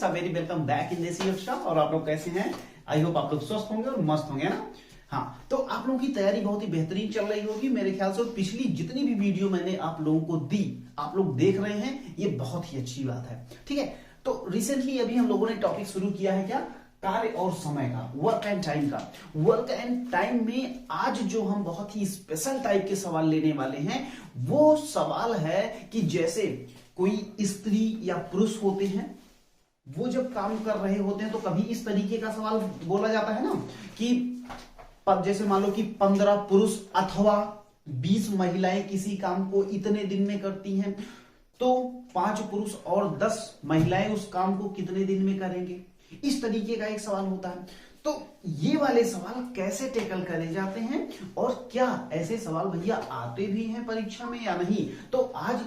Friends, very welcome back in देसी extra. और आप लोग कैसे हैं? आई होप आप लोग स्वस्थ होंगे और मस्त होंगे ना। हाँ, तो आप लोगों की तैयारी बहुत ही बेहतरीन चल रही होगी मेरे ख्याल से। पिछली जितनी भी वीडियो मैंने आप लोगों को दी, आप लोग देख रहे हैं, ये बहुत ही अच्छी बात है। ठीक है, तो रिसेंटली अभी हम लोगों ने टॉपिक शुरू किया है, क्या? कार्य और समय का, वर्क एंड टाइम का। वर्क एंड टाइम में आज जो हम बहुत ही स्पेशल टाइप के सवाल लेने वाले हैं, वो सवाल है कि जैसे कोई स्त्री या पुरुष होते हैं, वो जब काम कर रहे होते हैं तो कभी इस तरीके का सवाल बोला जाता है ना कि जैसे मान लो कि 15 पुरुष अथवा 20 महिलाएं किसी काम को इतने दिन में करती हैं, तो 5 पुरुष और 10 महिलाएं उस काम को कितने दिन में करेंगे। इस तरीके का एक सवाल होता है। तो ये वाले सवाल कैसे टैकल करे जाते हैं और क्या ऐसे सवाल भैया आते भी हैं परीक्षा में या नहीं, तो आज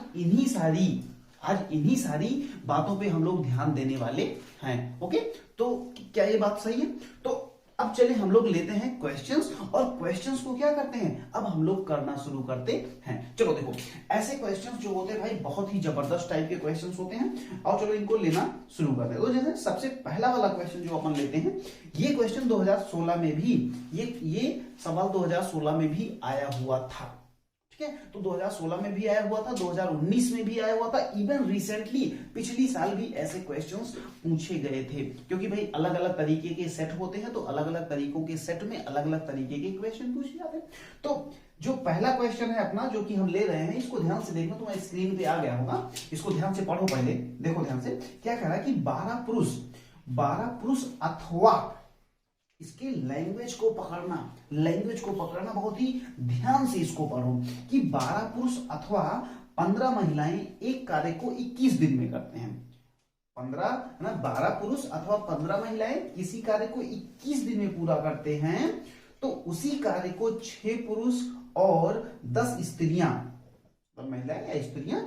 इन्हीं सारी बातों पे हम लोग ध्यान देने वाले हैं। ओके, तो क्या ये बात सही है? तो अब चले हम लोग लेते हैं क्वेश्चंस, और क्वेश्चंस को क्या करते हैं, अब हम लोग करना शुरू करते हैं। चलो देखो, ऐसे क्वेश्चंस जो होते हैं भाई, बहुत ही जबरदस्त टाइप के क्वेश्चंस होते हैं। और चलो इनको लेना शुरू करते हैं। तो जैसे सबसे पहला वाला क्वेश्चन जो अपन लेते हैं, ये क्वेश्चन 2016 में भी, ये सवाल 2016 में भी आया हुआ था। ठीक है, तो 2016 में भी आया हुआ था, 2019 में भी आया हुआ था, इवन रिसेंटली पिछली साल भी ऐसे क्वेश्चंस पूछे गए थे। क्योंकि भाई अलग अलग तरीके के सेट होते हैं, तो अलग अलग तरीकों के सेट में अलग अलग तरीके के क्वेश्चन पूछे जाते हैं। तो जो पहला क्वेश्चन है अपना, जो कि हम ले रहे हैं, इसको ध्यान से देखना। तुम्हारी स्क्रीन पे आ गया होगा, इसको ध्यान से पढ़ो। पहले देखो ध्यान से, क्या कह रहा है कि 12 पुरुष अथवा, इसके लैंग्वेज को पकड़ना बहुत ही ध्यान से इसको पढ़ो कि 12 पुरुष अथवा 15 महिलाएं एक कार्य को 21 दिन में करते हैं। 12 पुरुष अथवा 15 महिलाएं किसी कार्य को 21 दिन में पूरा करते हैं, तो उसी कार्य को 6 पुरुष और 10 स्त्रियां, महिलाएं या स्त्रियां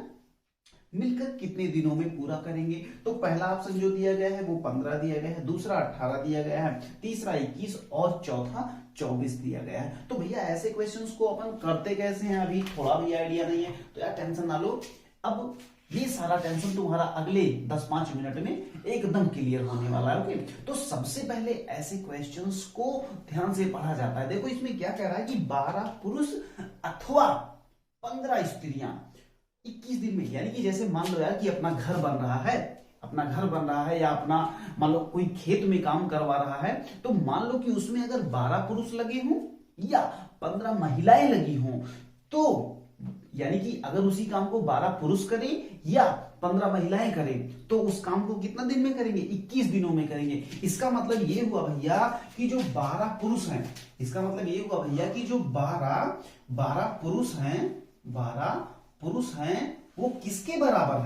मिलकर कितने दिनों में पूरा करेंगे। तो पहला ऑप्शन जो दिया गया है वो 15 दिया गया है, दूसरा 18 दिया गया है, तीसरा 21 और चौथा 24 दिया गया है। तो भैया ऐसे क्वेश्चंस को अपन करते कैसे हैं, अभी थोड़ा भी आइडिया नहीं है, तो यार टेंशन ना लो। अब ये सारा टेंशन तुम्हारा अगले 10-5 मिनट में एकदम क्लियर होने वाला है। ओके, तो सबसे पहले ऐसे क्वेश्चंस को ध्यान से पढ़ा जाता है। देखो इसमें क्या कह रहा है कि 12 पुरुष अथवा 15 स्त्रियां 21 दिन में, यानी कि जैसे मान लो यार कि अपना घर बन रहा है या अपना मान लो कोई खेत में काम करवा रहा है, तो मान लो कि उसमें अगर 12 पुरुष लगे हों या 15 महिलाएं लगी हों, तो यानी कि अगर उसी काम को 12 पुरुष करें या 15 महिलाएं करें, तो उस काम को कितना दिन में करेंगे? 21 दिनों में करेंगे। इसका मतलब ये हुआ भैया कि जो 12 पुरुष हैं, इसका मतलब ये हुआ भैया कि जो 12 पुरुष हैं, वो किसके बराबर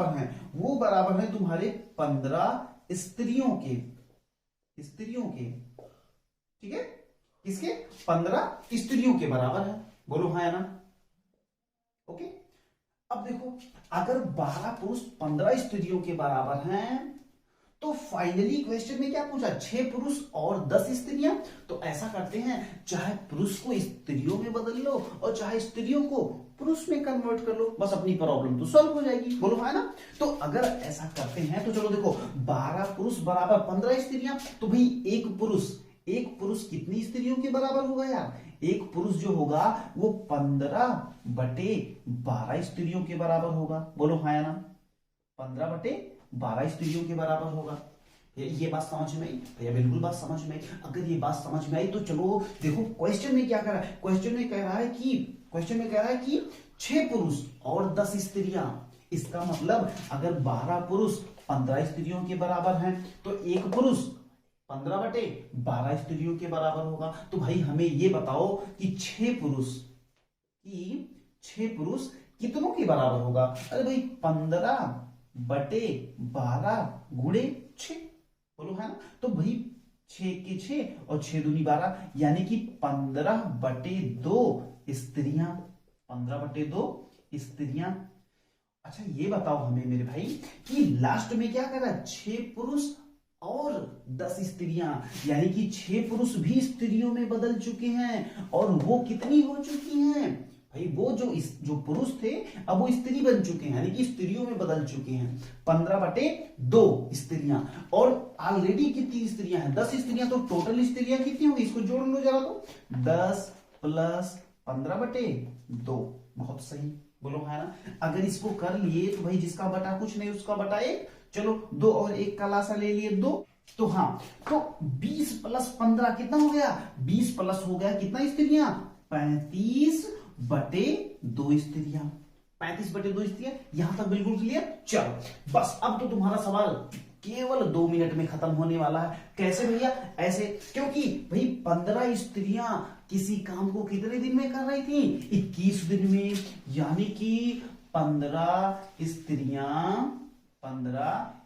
हैं? वो बराबर हैं तुम्हारे 15 स्त्रियों के। ठीक है, किसके? 15 स्त्रियों के बराबर है। बोलो हाँ या ना? ओके, अब देखो, अगर 12 पुरुष 15 स्त्रियों के बराबर हैं, तो फाइनली क्वेश्चन में क्या पूछा? 6 पुरुष और 10 स्त्रियां। तो ऐसा करते हैं, चाहे पुरुष को स्त्रियों में बदल लो और चाहे स्त्रियों को पुरुष में कन्वर्ट कर लो, बस अपनी प्रॉब्लम तो सॉल्व हो जाएगी। बोलो है ना? तो अगर ऐसा करते हैं तो चलो देखो, 12 पुरुष बराबर 15 स्त्रियां, तो भाई एक पुरुष कितनी स्त्रियों के बराबर होगा यार? एक पुरुष जो होगा वो 15/12 स्त्रियों के बराबर होगा। बोलो हाँ या ना? 15/12 स्त्रियों के बराबर होगा। ये बात समझ में आई भैया? बिल्कुल बात समझ में आई। अगर ये बात समझ में आई तो चलो देखो क्वेश्चन में क्या कर रहा है। क्वेश्चन में कह रहा है कि 6 पुरुष और 10 स्त्रियां। इसका मतलब अगर 12 पुरुष 15 स्त्रियों के बराबर हैं, तो एक पुरुष 15/12 स्त्रियों के बराबर होगा। तो भाई हमें ये बताओ कि 6 पुरुष कितनों के बराबर होगा? अरे भाई 15/12 गुणे 6। बोलो है ना? तो भाई 6 के 6 और 6 दूनी 12, यानी कि 15/2 स्त्रियां। 15/2 स्त्रियां। अच्छा ये बताओ हमें मेरे भाई कि लास्ट में क्या कर रहा है? 6 पुरुष और 10 स्त्रियां, यानी कि 6 पुरुष भी स्त्रियों में बदल चुके हैं, और वो कितनी हो चुकी हैं? भाई वो जो पुरुष थे अब वो स्त्री बन चुके हैं, यानी कि स्त्रियों में बदल चुके हैं। 15/2 स्त्रियां, और ऑलरेडी कितनी स्त्रियां हैं? 10 स्त्रियां। तो टोटल स्त्रियां कितनी होगी? इसको जोड़ लो जरा, तो 10 + 15/2। बहुत सही, बोलो है ना। अगर इसको कर लिए तो भाई जिसका बटा कुछ नहीं उसका बटा 1। चलो 2 और 1 का लासा ले लिए 2। तो हाँ, तो 20 + 15 कितना हो गया? 20 प्लस हो गया कितना स्त्रियां? 35/2 स्त्रियां। 35/2 स्त्रियां। यहां तक बिल्कुल क्लियर? चलो बस अब तो तुम्हारा सवाल केवल 2 मिनट में खत्म होने वाला है। कैसे भैया? ऐसे, क्योंकि भाई 15 स्त्रियां किसी काम को कितने दिन में कर रही थी? 21 दिन में। यानी कि 15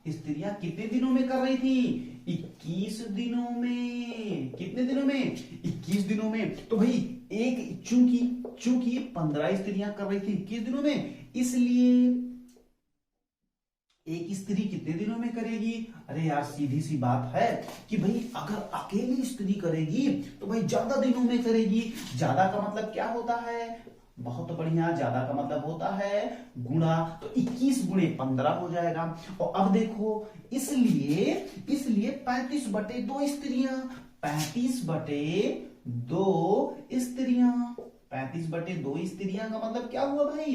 स्त्रियां कितने दिनों में कर रही थी? 21 दिनों में। कितने दिनों में? 21 दिनों में। तो भाई एक, चूंकि 15 स्त्रियां कर रही थी 21 दिनों में, इसलिए एक स्त्री कितने दिनों में करेगी? अरे यार सीधी सी बात है कि भाई अगर अकेली स्त्री करेगी तो भाई ज्यादा दिनों में करेगी। ज्यादा का मतलब क्या होता है? बहुत बढ़िया, ज्यादा का मतलब होता है गुणा। तो 21 × 15 हो जाएगा। और अब देखो, इसलिए 35/2 स्त्रियां। 35/2 स्त्रियां। 35/2 स्त्रियां का मतलब क्या हुआ भाई?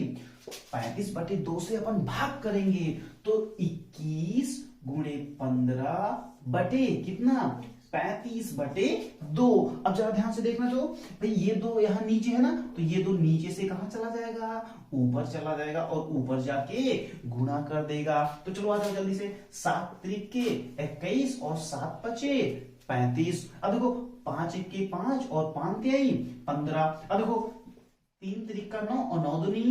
35/2 से अपन भाग करेंगे तो 21 × 15 बटे कितना? 35/2। अब जरा ध्यान से देखना, तो भाई ये 2 यहां नीचे है ना, तो ये 2 नीचे से कहां चला जाएगा? ऊपर चला जाएगा, और ऊपर जाके गुणा कर देगा। तो चलो आ जाओ जल्दी से। 7 × 21 और 7 × 35। अब देखो 5 × 5 और 5 × 15। अब देखो 3 × 9 और 9 दूनी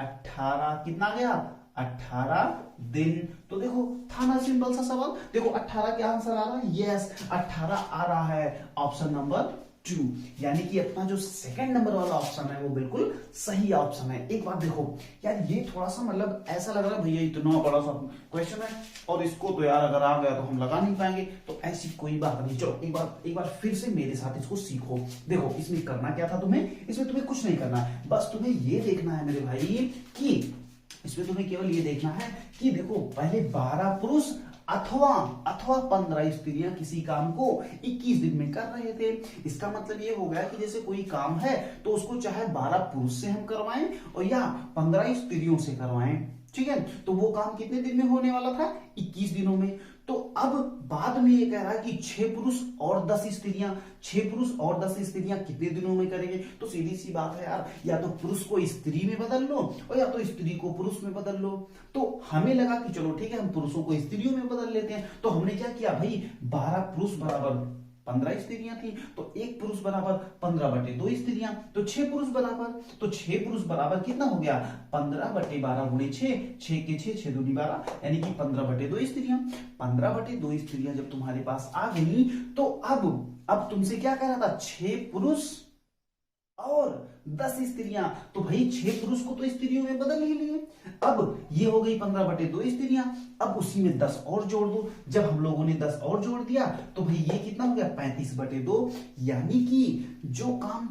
18। कितना आ गया? 18 दिन। तो देखो था ना सिंपल सा सवाल। देखो 18 क्या आंसर आ रहा है? यस, 18 आ रहा है, ऑप्शन नंबर 2। यानी कि अपना जो सेकंड नंबर वाला ऑप्शन है वो बिल्कुल सही ऑप्शन है। एक बात देखो यार, ये थोड़ा सा मतलब ऐसा लग रहा है भैया इतना बड़ा सा क्वेश्चन है और इसको तो यार अगर आ गया तो हम लगा नहीं पाएंगे। तो ऐसी कोई बात नहीं। चलो एक बार फिर से मेरे साथ इसको सीखो। देखो इसमें करना क्या था तुम्हें? इसमें तुम्हें कुछ नहीं करना है, बस तुम्हें ये देखना है मेरे भाई कि इसमें तुम्हें केवल ये देखना है कि देखो पहले 12 पुरुष अथवा 15 स्त्रियां किसी काम को 21 दिन में कर रहे थे। इसका मतलब ये हो गया कि जैसे कोई काम है तो उसको चाहे 12 पुरुष से हम करवाएं और या 15 स्त्रियों से करवाएं, ठीक है। तो वो काम कितने दिन में होने वाला था? 21 दिनों में। तो अब बाद में ये कह रहा है कि 6 पुरुष और 10 स्त्रियां, 6 पुरुष और 10 स्त्रियां कितने दिनों में करेंगे? तो सीधी सी बात है यार, या तो पुरुष को स्त्री में बदल लो और या तो स्त्री को पुरुष में बदल लो। तो हमें लगा कि चलो ठीक है हम पुरुषों को स्त्रियों में बदल लेते हैं। तो हमने क्या किया भाई, 12 पुरुष बराबर 15 स्त्रियां थी, तो एक पुरुष बराबर 15/2 स्त्रियां, तो 6 पुरुष बराबर, तो 6 पुरुष बराबर कितना हो गया? 15/12 × 6, 6 के 6, 6 दूनी 12, यानी कि 15/2 स्त्रियां। 15/2 स्त्रियां जब तुम्हारे पास आ गई तो अब तुमसे क्या कह रहा था? 6 पुरुष और 10 स्त्रियां। तो भाई 6 पुरुष को तो स्त्रियों में बदल ही लिए। अब ये हो गई 15/2 स्त्रियां। अब उसी में 10 और जोड़ दो। जब हम लोगों ने 10 और जोड़ दिया तो भाई ये कितना हो गया? 35/2। यानी कि जो काम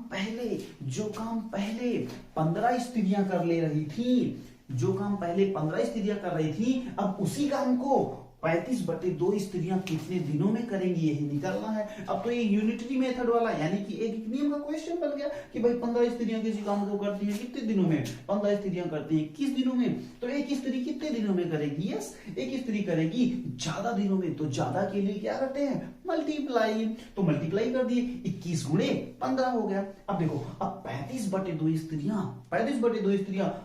पहले 15 स्त्रियां कर ले रही थी, जो काम पहले 15 स्त्रियां कर रही थी, अब उसी काम को 35/2 स्त्रियां कितने दिनों में करेंगी यही निकालना है। अब तो ये यूनिटरी मेथड वाला यानी कि एक नियम का क्वेश्चन बन गया कि भाई 15 स्त्रियां किसी काम को करती हैं कितने दिनों में? 15 स्त्रियां करती हैं 21 दिनों में। तो एक स्त्री कितने दिनों में करेगी? यस, एक स्त्री करेगी ज्यादा दिनों में। तो ज्यादा के लिए क्या करते हैं? मल्टीप्लाई। तो मल्टीप्लाई कर दिए, 21 × 15 हो गया। अब देखो, अब 35/2 स्त्रियां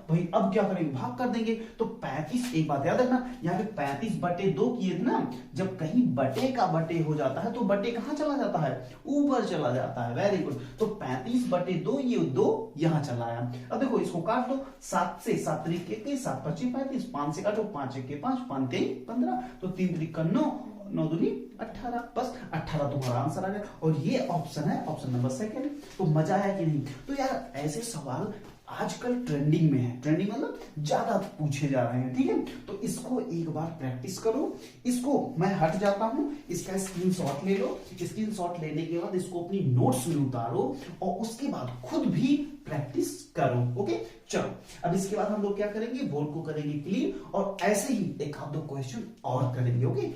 भाई अब क्या करेंगे? भाग कर देंगे। तो 35, एक बात याद रखना, यहाँ पे 35/2 किए थे ना, जब कहीं बटे का बटे हो जाता है तो बटे कहां चला जाता है? ऊपर चला जाता है। Very good. तो 35/2, ये 2 यहां चला आया। अब देखो इसको काट दो, 7 से 7 × 21, 7 × 25 35, 5 से काटो, 5 × 1 = 5, 5 × 3 = 15, तो 3 × 3 = 9, 9 दूनी 18। बस 18 तुम्हारा आंसर आ गया। और ये ऑप्शन है ऑप्शन नंबर 2। तो मजा आया कि नहीं? तो यार ऐसे सवाल आजकल ट्रेंडिंग में है, ट्रेंडिंग मतलब ज्यादा पूछे जा रहे हैं, ठीक है। तो इसको एक बार प्रैक्टिस करो। इसको मैं हट जाता हूं, इसका स्क्रीनशॉट ले लो। स्क्रीनशॉट लेने के बाद इसको अपनी नोट्स में उतारो और उसके बाद खुद भी प्रैक्टिस करो। ओके, चलो अब इसके बाद हम लोग क्या करेंगे, बोर्ड को करेंगे क्लीन और ऐसे ही एक आध दो क्वेश्चन और करेंगे, ओके,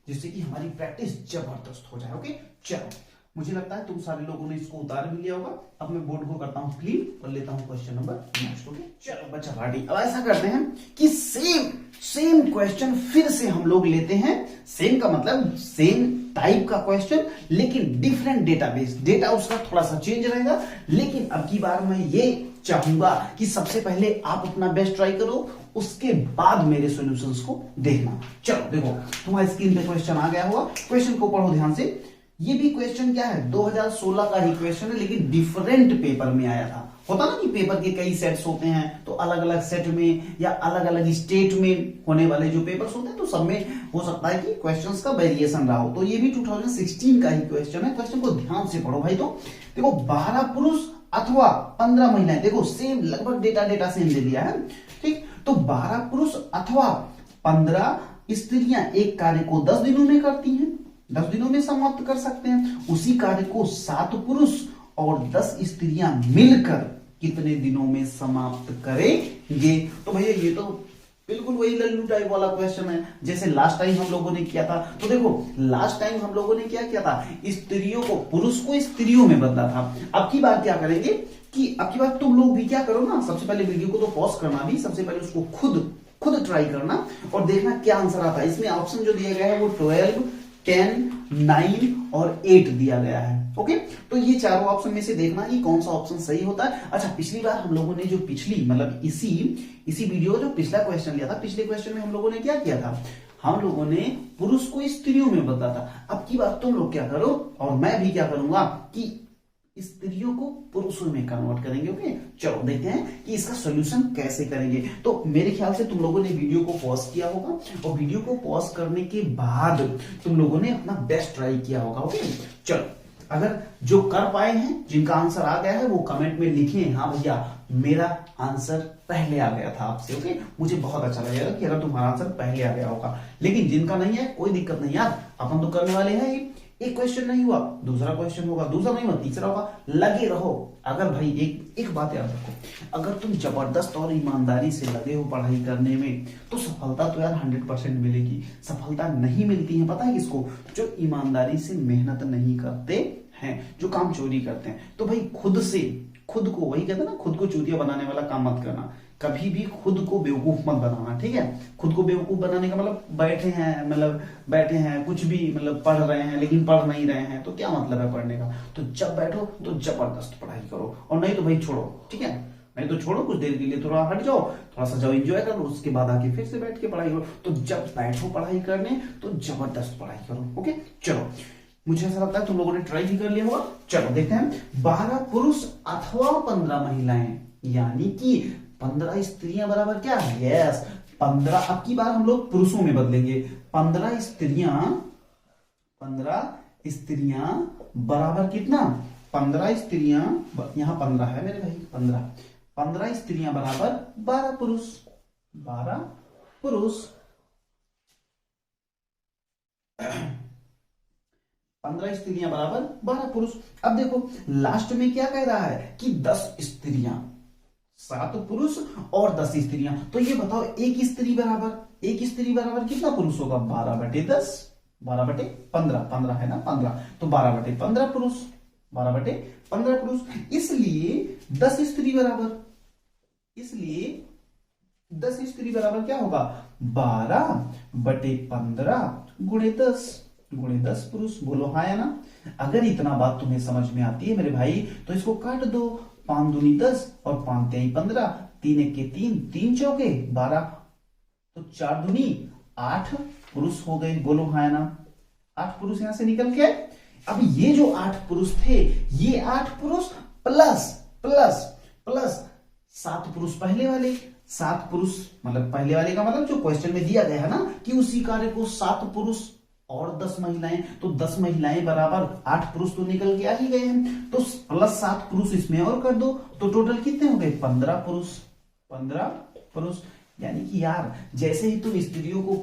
जिससे कि हमारी प्रैक्टिस जबरदस्त हो जाए। ओके, चलो मुझे लगता है तुम सारे लोगों ने इसको उतार भी लिया होगा। अब मैं बोर्ड को करता हूं क्लीन और लेता हूं क्वेश्चन नंबर नेक्स्ट। ओके, चलो बच्चा रेडी। अब ऐसा करते हैं कि सेम क्वेश्चन फिर से हम लोग लेते हैं। सेम का मतलब सेम टाइप का क्वेश्चन लेकिन डिफरेंट डेटाबेस, डेटा उसका थोड़ा सा चेंज रहेगा। लेकिन अब की बार मैं ये चाहूंगा कि सबसे पहले आप अपना बेस्ट ट्राई करो, उसके बाद मेरे सॉल्यूशंस को देखना। चलो देखो, तुम्हारी स्क्रीन पे क्वेश्चन आ गया होगा, क्वेश्चन को पढ़ो ध्यान से। ये भी क्वेश्चन क्या है, 2016 का ही क्वेश्चन है, लेकिन डिफरेंट पेपर में आया था। होता ना कि पेपर के कई सेट्स होते हैं, तो अलग अलग सेट में या अलग अलग स्टेट में होने वाले जो पेपर्स होते हैं, तो सब में हो सकता है कि क्वेश्चंस का वेरिएशन रहा हो। तो ये भी 2016 का ही क्वेश्चन है। क्वेश्चन को ध्यान से पढ़ो भाई। तो देखो, 12 पुरुष अथवा 15 महिलाएं, देखो सेम लगभग डेटा सेम दे दिया है, ठीक। तो 12 पुरुष अथवा 15 स्त्रियां एक कार्य को 10 दिनों में करती हैं, 10 दिनों में समाप्त कर सकते हैं। उसी कार्य को 7 पुरुष और 10 स्त्रियां मिलकर कितने दिनों में समाप्त करेंगे। तो भैया ये तो बिल्कुल वही लल्लू टाइप वाला क्वेश्चन है जैसे लास्ट टाइम हम लोगों ने किया था। तो देखो, लास्ट टाइम हम लोगों ने क्या किया था, स्त्रियों को, पुरुष को स्त्रियों में बदला था। अब की बार क्या करेंगे कि अब की बार तुम लोग भी क्या करो ना, सबसे पहले वीडियो को तो पॉज करना भी, सबसे पहले उसको खुद ट्राई करना और देखना क्या आंसर आता है। इसमें ऑप्शन जो दिया गया है वो 12, 10, 9 और 8 दिया गया है। ओके, तो ये चारों ऑप्शन में से देखना कि कौन सा ऑप्शन सही होता है। अच्छा, पिछली बार हम लोगों ने जो मतलब इसी वीडियो जो पिछला क्वेश्चन लिया था, पिछले क्वेश्चन में हम लोगों ने क्या किया था, हम लोगों ने पुरुष को स्त्रियों में बदला था। अब की बार तुम लोग क्या करो और मैं भी क्या करूंगा कि स्त्रियों को पुरुषों में कन्वर्ट करेंगे। ओके, चलो देखते हैं कि इसका सॉल्यूशन कैसे करेंगे। तो मेरे ख्याल से तुम लोगों ने वीडियो को पॉज किया होगा और वीडियो को पॉज करने के बाद तुम लोगों ने अपना बेस्ट ट्राई किया होगा। ओके, चलो अगर जो कर पाए हैं, जिनका आंसर आ गया है, वो कमेंट में लिखें, हाँ भैया मेरा आंसर पहले आ गया था आपसे। ओके, मुझे बहुत अच्छा लगेगा कि अगर तुम्हारा आंसर पहले आ गया होगा। लेकिन जिनका नहीं है कोई दिक्कत नहीं यार, अपन तो करने वाले हैं। एक क्वेश्चन नहीं हुआ, दूसरा क्वेश्चन होगा, दूसरा नहीं हुआ, तीसरा होगा, लगे रहो। अगर भाई एक बात याद रखो, अगर तुम जबरदस्त और ईमानदारी से लगे हो पढ़ाई करने में, तो सफलता तो यार 100% मिलेगी। सफलता नहीं मिलती है पता है किसको, जो ईमानदारी से मेहनत नहीं करते हैं, जो काम चोरी करते हैं। तो भाई खुद को वही कहते हैं ना, खुद को चूतिया बनाने वाला काम मत करना, कभी भी खुद को बेवकूफ मत बनाना, ठीक है। खुद को बेवकूफ बनाने का मतलब बैठे हैं कुछ भी मतलब पढ़ रहे हैं लेकिन पढ़ नहीं रहे हैं, तो क्या मतलब है पढ़ने का। तो जब बैठो तो जबरदस्त पढ़ाई करो, और नहीं तो भाई छोड़ो, ठीक है, नहीं तो छोड़ो, कुछ देर के लिए थोड़ा हट जाओ, थोड़ा सा जाओ एंजॉय कर लो, उसके बाद आके फिर से बैठ के पढ़ाई करो। तो जब बैठो पढ़ाई करने तो जबरदस्त पढ़ाई करो। ओके, चलो मुझे ऐसा लगता है तुम लोगों ने ट्राई भी कर लिया होगा। चलो देखते हैं, 12 पुरुष अथवा 15 महिलाएं, यानी कि 15 स्त्रियां बराबर क्या है, यस 15। अब की बार हम लोग पुरुषों में बदलेंगे, 15 स्त्रियां बराबर कितना, 15 स्त्रियां, यहां 15 है मेरे भाई, 15 स्त्रियां बराबर 12 पुरुष, 12 पुरुष 15 स्त्रियां बराबर 12 पुरुष। अब देखो लास्ट में क्या कह रहा है कि 10 स्त्रियां, 7 पुरुष और 10 स्त्रियां। तो ये बताओ एक स्त्री बराबर कितना पुरुष होगा, 12/10, 12/15, 15 है ना 15, तो 12/15 पुरुष, 12/15 पुरुष। इसलिए 10 स्त्री बराबर क्या होगा, 12/15 गुणे 10 पुरुष। बोलो हाँ या ना। अगर इतना बात तुम्हें समझ में आती है मेरे भाई, तो इसको काट दो, 5 दूनी 10 और 5 तेई 15, 3 एक के 3, 3 चौके 12, तो 4 दूनी 8 पुरुष हो गए। बोलो हाँ या ना। 8 पुरुष यहां से निकल के, अब ये जो 8 पुरुष थे, ये 8 पुरुष प्लस 7 पुरुष पहले वाले, 7 पुरुष मतलब पहले वाले का मतलब जो क्वेश्चन में दिया गया है ना कि उसी कार्य को 7 पुरुष और 10 महिलाएं, तो 10 महिलाएं बराबर 8 पुरुष तो निकल के आ ही गए हैं, तो प्लस 7 पुरुष इसमें और कर दो, तो टोटल कितने हो गए? 15 पुरुष। 15 पुरुष। यानी कि यार जैसे ही तुम स्त्रियों को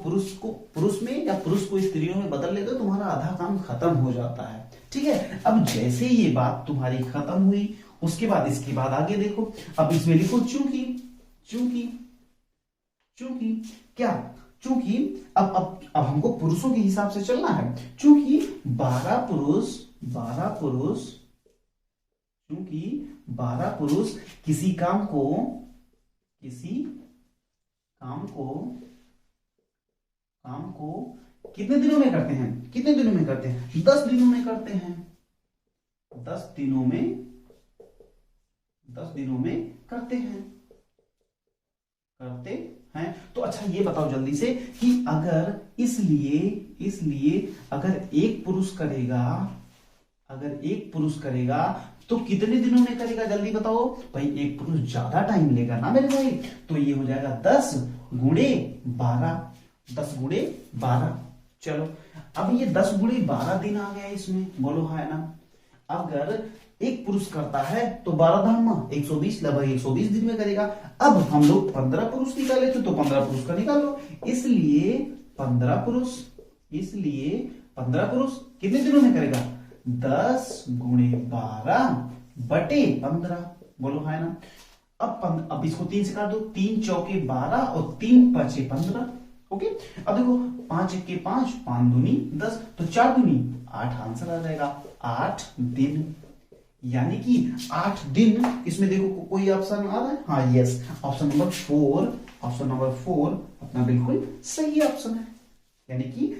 पुरुष में या पुरुष को स्त्रियों में बदल लेते हो, तुम्हारा आधा काम खत्म हो जाता है। ठीक है, अब जैसे ये बात तुम्हारी खत्म हुई, उसके बाद इसके बाद आगे देखो, अब इसमें लिखो चूंकि चूंकि चूंकि क्या? चूंकि अब हमको पुरुषों के हिसाब से चलना है। चूंकि 12 पुरुष चूंकि 12 पुरुष किसी काम को कितने दिनों में करते हैं? 10 दिनों में करते हैं। 10 दिनों में करते हैं। तो अच्छा ये बताओ जल्दी से कि अगर इसलिए अगर एक पुरुष करेगा तो कितने दिनों में करेगा? जल्दी बताओ भाई। एक पुरुष ज्यादा टाइम लेगा ना मेरे भाई, तो ये हो जाएगा 10 गुणे 12। 10 गुणे 12। चलो अब ये 10 गुणे 12 दिन आ गया इसमें, बोलो हाँ ना। अगर एक पुरुष करता है तो 12 धामा 120, लगभग 120 दिन में करेगा। अब हम लोग 15 पुरुष निकाले थे, तो 15 पुरुष का निकाल लो। इसलिए 15 पुरुष कितने दिनों में करेगा? 10 गुणे 12 बटे 15, बोलो हाँ ना। अब इसको 3 से काट दो, 3 चौके 12 और 3 पचे 15। ओके, अब देखो 5 एक के 5, 5 दूनी 10, तो 4 दूनी 8 आंसर आ जाएगा। 8 दिन, यानी कि 8 दिन। इसमें देखो कोई ऑप्शन आ रहा है? हाँ यस, ऑप्शन नंबर 4 अपना बिल्कुल सही ऑप्शन है। यानी कि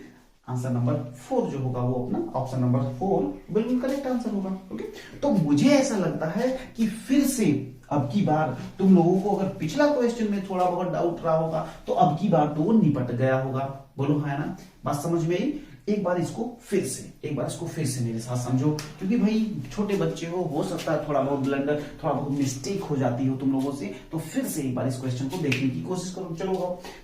आंसर नंबर 4 जो होगा वो अपना ऑप्शन नंबर 4 बिल्कुल करेक्ट आंसर होगा। ओके, तो मुझे ऐसा लगता है कि फिर से अब की बार तुम लोगों को अगर पिछला क्वेश्चन में थोड़ा बहुत डाउट रहा होगा, तो अब की बार तो वो निपट गया होगा। बोलो है ना, बात समझ में आई? एक बार इसको फिर से मेरे साथ समझो, क्योंकि भाई छोटे बच्चे हो सकता है थोड़ा बहुत ब्लंडर, थोड़ा बहुत मिस्टेक हो जाती हो तुम लोगों से, तो फिर से एक बार इस क्वेश्चन को देखने की कोशिश करो। चलो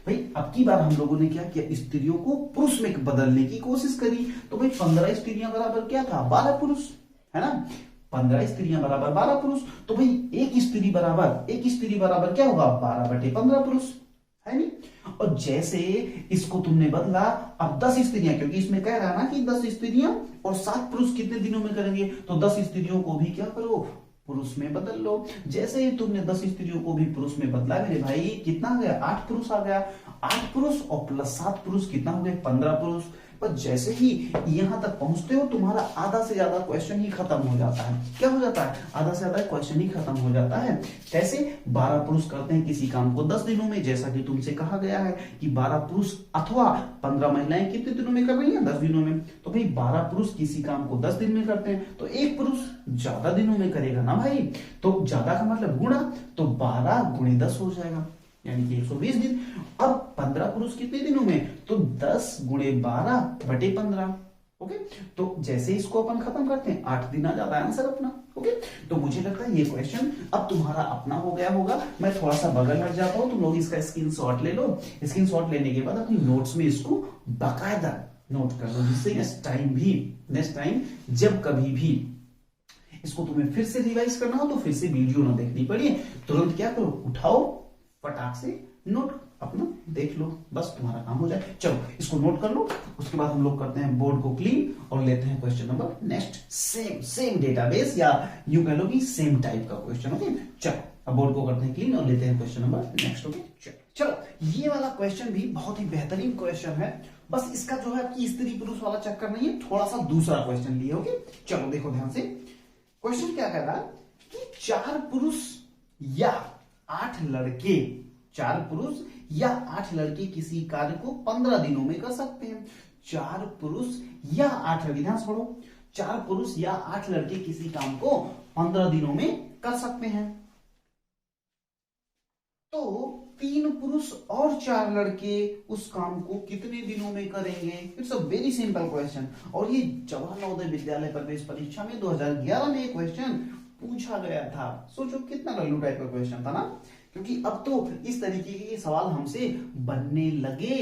भाई, अब की बार हम लोगों ने क्या किया? स्त्रियों को पुरुष में बदलने की कोशिश करी। तो भाई 15 स्त्रियां बराबर क्या था? 12 पुरुष, है ना। 15 स्त्रियां बराबर 12 पुरुष, तो भाई एक स्त्री बराबर क्या होगा? 12 बटे 15 पुरुष, है नहीं। और जैसे इसको तुमने बदला, अब 10 स्त्रियां, क्योंकि इसमें कह रहा है ना कि 10 स्त्रियां और 7 पुरुष कितने दिनों में करेंगे, तो 10 स्त्रियों को भी क्या करो? पुरुष में बदल लो। जैसे ही तुमने 10 स्त्रियों को भी पुरुष में बदला मेरे भाई, कितना आ गया? 8 पुरुष आ गया। 8 पुरुष और प्लस 7 पुरुष कितना हो गए? 15 पुरुष। पर जैसे ही यहां तक पहुंचते हो, तुम्हारा आधा से ज्यादा क्वेश्चन ही खत्म हो जाता है। क्या हो जाता है? आधा से ज्यादा क्वेश्चन ही खत्म हो जाता है। कैसे? 12 पुरुष करते हैं किसी काम को 10 दिनों में, जैसा कि तुमसे कहा गया है कि 12 पुरुष अथवा 15 महिलाएं कितने दिनों में कर रही हैं? 10 दिनों में। तो भाई 12 पुरुष किसी काम को 10 दिन में करते हैं, तो एक पुरुष ज्यादा दिनों में करेगा ना भाई। तो ज्यादा का मतलब गुणा, तो 12 गुणे 10 हो जाएगा, यानी कि 120 दिन। अब 15 पुरुष कितने दिनों में? तो 10 गुणे 12 बटे 15। ओके, तो जैसे इसको अपन खत्म करते हैं, 8 दिन आ जाता है आंसर अपना। ओके, तो मुझे लगता है ये क्वेश्चन अब तुम्हारा अपना हो गया होगा। मैं थोड़ा सा बगल हट जाता हूं, तुम लोग इसका स्क्रीनशॉट ले लो। स्क्रीनशॉट लेने के बाद अपनी नोट्स में इसको बाकायदा नोट कर लो, जिससे नेक्स्ट टाइम जब कभी भी इसको तुम्हें फिर से रिवाइज करना हो, तो फिर से वीडियो ना देखनी पड़े, तुरंत क्या करो? उठाओ, फटाक से नोट अपना देख लो, बस तुम्हारा काम हो जाए। चलो इसको नोट कर लो। उसके बाद हम लोग करते हैं बोर्ड को क्लीन और लेते हैं question number next. Same database, या यूं कह लो कि सेम टाइप का क्वेश्चन। ओके, चलो अब बोर्ड को करते हैं क्लीन और लेते हैं क्वेश्चन नंबर नेक्स्ट। ओके, चलो ये वाला क्वेश्चन भी बहुत ही बेहतरीन क्वेश्चन है। बस इसका जो है कि स्त्री पुरुष वाला चक्कर नहीं है, थोड़ा सा दूसरा क्वेश्चन लिए। ओके, चलो देखो ध्यान से। क्वेश्चन क्या कह रहा है कि 4 पुरुष या 8 लड़के, 4 पुरुष या 8 लड़के किसी कार्य को 15 दिनों में कर सकते हैं। 4 पुरुष या 8 लड़के, ध्यान से पढ़ो, 4 पुरुष या 8 लड़के किसी काम को 15 दिनों में कर सकते हैं। तो 3 पुरुष और 4 लड़के उस काम को कितने दिनों में करेंगे? It's a very simple question. और ये जवाहर नवोदय विद्यालय प्रवेश परीक्षा में 2011 में ये क्वेश्चन पूछा गया था। सोचो कितना लल्लू टाइप का क्वेश्चन था ना, क्योंकि अब तो इस तरीके के सवाल हमसे बनने लगे,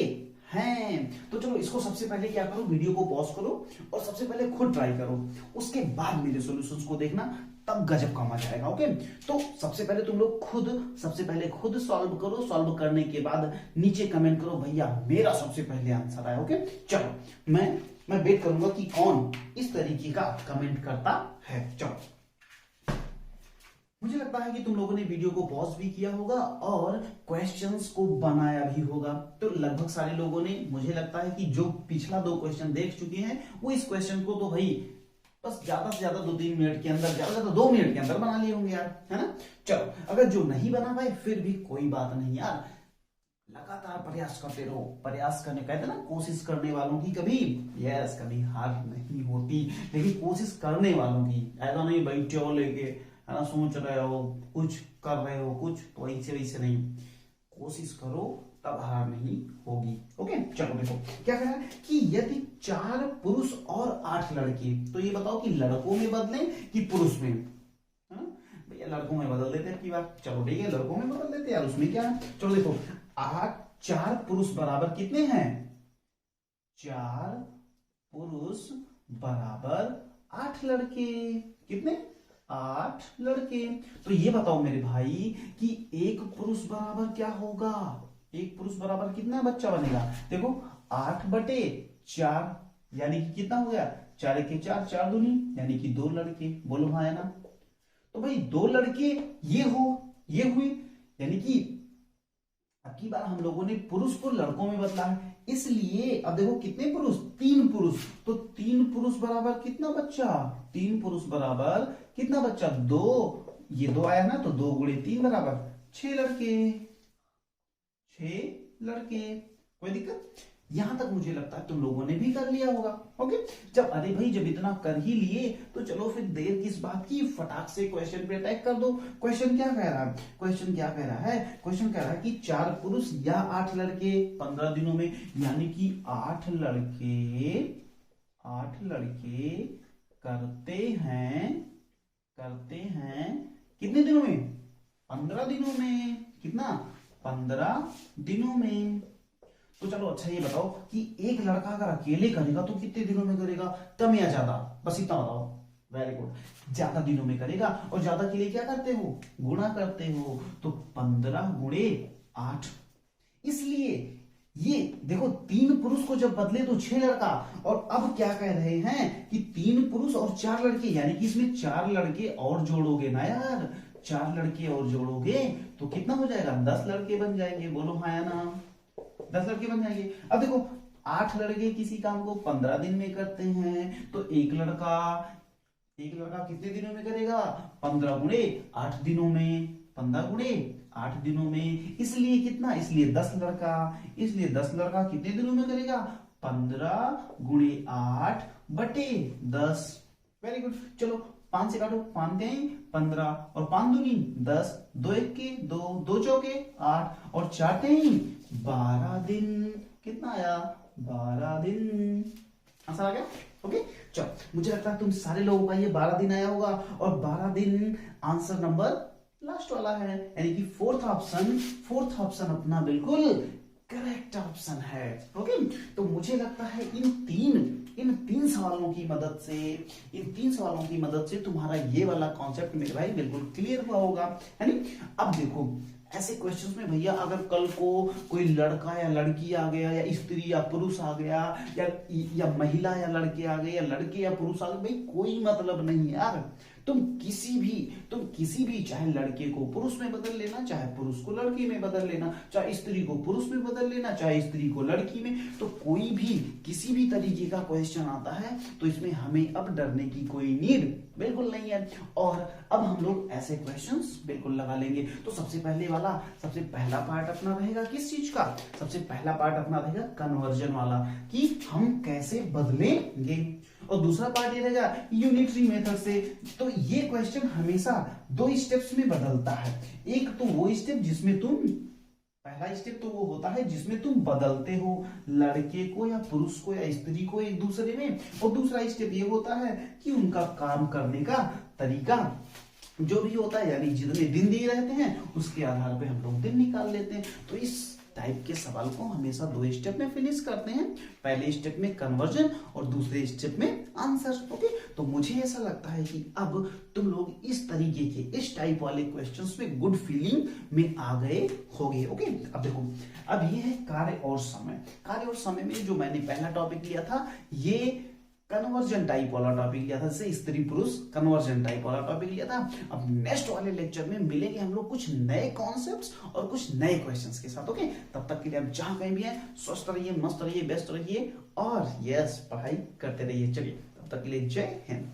हैं। तो चलो इसको सबसे पहले क्या करो, वीडियो को पॉज करो और सबसे पहले खुद ट्राई करो, उसके बाद मेरे सॉल्यूशंस को देखना, तब गजब का मजा आएगा। ओके, तो सबसे पहले तुम लोग खुद सॉल्व करो, सॉल्व करने के बाद नीचे कमेंट करो भैया मेरा सबसे पहले आंसर आया। ओके, चलो मैं वेट करूंगा कि कौन इस तरीके का कमेंट करता है। चलो, मुझे लगता है कि तुम लोगों ने वीडियो को पॉज भी किया होगा और क्वेश्चंस को बनाया भी होगा। तो लगभग सारे लोगों ने, मुझे लगता है कि जो पिछला 2 क्वेश्चन देख चुके हैं वो इस क्वेश्चन को तो भाई बस ज्यादा से ज्यादा 2-3 मिनट के अंदर, ज्यादा से ज्यादा 2 मिनट के अंदर बना लिए होंगे यार, है ना। चलो, अगर जो नहीं बना पाए फिर भी कोई बात नहीं यार, लगातार प्रयास करते रहो। प्रयास करने, कहते हैं ना, कोशिश करने वालों की कभी हार नहीं होती, लेकिन कोशिश करने वालों की, ऐसा नहीं बैठे हो लेके, है ना, सोच रहे हो कुछ, कर रहे हो कुछ, तो ऐसे वैसे नहीं, कोशिश करो तब हार नहीं होगी। ओके, चलो देखो क्या कहा है कि यदि 4 पुरुष और 8 लड़के, तो ये बताओ कि लड़कों में बदले कि पुरुष में, है ना भैया, लड़कों में बदल देते हैं की बात, चलो ठीक है, लड़कों में बदल देते यार, उसमें क्या है। चलो देखो, 4 पुरुष बराबर कितने हैं, 4 पुरुष बराबर 8 लड़के, कितने, 8 लड़के। तो ये बताओ मेरे भाई कि 1 पुरुष बराबर क्या होगा, 1 पुरुष बराबर कितना बच्चा बनेगा, देखो 8/4 यानी कि कितना हो गया, 4 के 4, 4 दूनी यानी कि 2 लड़के, बोलो हाँ है ना। तो भाई 2 लड़के ये हुए, यानी कि अब की बार हम लोगों ने पुरुष को लड़कों में बदला है, इसलिए अब देखो कितने पुरुष, 3 पुरुष, तो 3 पुरुष बराबर कितना बच्चा, 3 पुरुष बराबर कितना बच्चा, 2, ये 2 आया ना, तो 2 गुणे 3 बराबर 6 लड़के, 6 लड़के। कोई दिक्कत, यहां तक मुझे लगता है तुम लोगों ने भी कर लिया होगा। ओके, जब अरे भाई जब इतना कर ही लिए तो चलो फिर देर किस बात की, फटाक से क्वेश्चन पे अटैक कर दो। क्वेश्चन क्या कह रहा है, क्वेश्चन कह रहा है कि 4 पुरुष या 8 लड़के 15 दिनों में, यानी कि 8 लड़के करते हैं कितने दिनों में, 15 दिनों में, कितना, 15 दिनों में। तो चलो अच्छा ये बताओ कि एक लड़का अगर अकेले करेगा तो कितने दिनों में करेगा, कम या ज्यादा, बस इतना बताओ। वेरी गुड, ज्यादा दिनों में करेगा, और ज्यादा के लिए क्या करते हो, गुणा करते हो, तो 15 गुणे 8। इसलिए ये देखो 3 पुरुष को जब बदले तो 6 लड़का, और अब क्या कह रहे हैं कि 3 पुरुष और 4 लड़के, यानी कि इसमें 4 लड़के और जोड़ोगे ना यार, 4 लड़के और जोड़ोगे तो कितना हो जाएगा, 10 लड़के बन जाएंगे, बोलो हाँ या ना, 10 लड़के बन जाएंगे। अब देखो 8 लड़के किसी काम को 15 दिन में करते हैं, तो एक लड़का कितने दिनों में करेगा, 15 गुणे 8 दिनों में, 15 गुणे 8 दिनों में, इसलिए कितना, इसलिए 10 लड़का कितने दिनों में करेगा, 15 गुणे 8 बटे 10। वेरी गुड, चलो 5 से काटो, 5 तेई 15 और 5 दूनी 10, 2 1 2, 2 चौके 8 और 4 तेई 12 दिन, कितना आया, 12 दिन, आंसर आ गया। ओके, चलो मुझे लगता है तुम सारे लोगों का ये 12 दिन आया होगा, और 12 दिन आंसर नंबर लास्ट वाला है, यानी कि फोर्थ ऑप्शन अपना बिल्कुल करेक्ट ऑप्शन है। ओके, तो मुझे लगता है इन तीन सवालों की मदद से तुम्हारा ये वाला कॉन्सेप्ट मेरे भाई बिल्कुल क्लियर हुआ होगा, है नहीं। अब देखो ऐसे क्वेश्चंस में भैया अगर कल को कोई लड़का या लड़की आ गया, या स्त्री या पुरुष आ गया, या महिला या लड़के आ गए, या लड़के या पुरुष आ गए, भाई कोई मतलब नहीं यार, तुम किसी भी चाहे लड़के को पुरुष में बदल लेना, चाहे पुरुष को लड़की में बदल लेना, चाहे स्त्री को पुरुष में बदल लेना, चाहे स्त्री को लड़की में, तो कोई भी किसी भी तरीके का क्वेश्चन आता है तो इसमें हमें अब डरने की कोई नीड बिल्कुल नहीं है। और अब हम लोग ऐसे क्वेश्चंस बिल्कुल लगा लेंगे। तो सबसे पहला पार्ट अपना रहेगा किस चीज का, सबसे पहला पार्ट अपना रहेगा कन्वर्जन वाला, कि हम कैसे बदलेंगे, और दूसरा पार्ट ये रहेगा यूनिटरी मेथड से। तो ये क्वेश्चन हमेशा 2 स्टेप्स में बदलता है, एक तो वो स्टेप जिसमें तुम, पहला स्टेप तो वो होता है जिसमें तुम बदलते हो लड़के को या पुरुष को या स्त्री को एक दूसरे में, और दूसरा स्टेप ये होता है कि उनका काम करने का तरीका जो भी होता है, यानी जितने दिन दिए रहते हैं उसके आधार पे हम लोग दिन निकाल लेते हैं। तो इस टाइप के सवाल को हमेशा 2 स्टेप में फिनिश करते हैं। पहले स्टेप में कन्वर्जन और दूसरे स्टेप में आंसर। ओके, तो मुझे ऐसा लगता है कि अब तुम लोग इस तरीके के इस टाइप वाले क्वेश्चंस में गुड फीलिंग में आ गए होंगे। ओके, अब देखो, अब ये है कार्य और समय। कार्य और समय में जो मैंने पहला टॉपिक लिया था, ये कन्वर्जन टाइप वाला टॉपिक लिया था, जैसे स्त्री पुरुष कन्वर्जन टाइप वाला टॉपिक लिया था। अब नेक्स्ट वाले लेक्चर में मिलेंगे हम लोग कुछ नए कॉन्सेप्ट्स और कुछ नए क्वेश्चंस के साथ। ओके, तब तक के लिए आप जहां कहीं भी हैं, स्वस्थ रहिए, मस्त रहिए, बेस्ट रहिए और यस, पढ़ाई करते रहिए। चलिए, तब तक के लिए जय हिंद।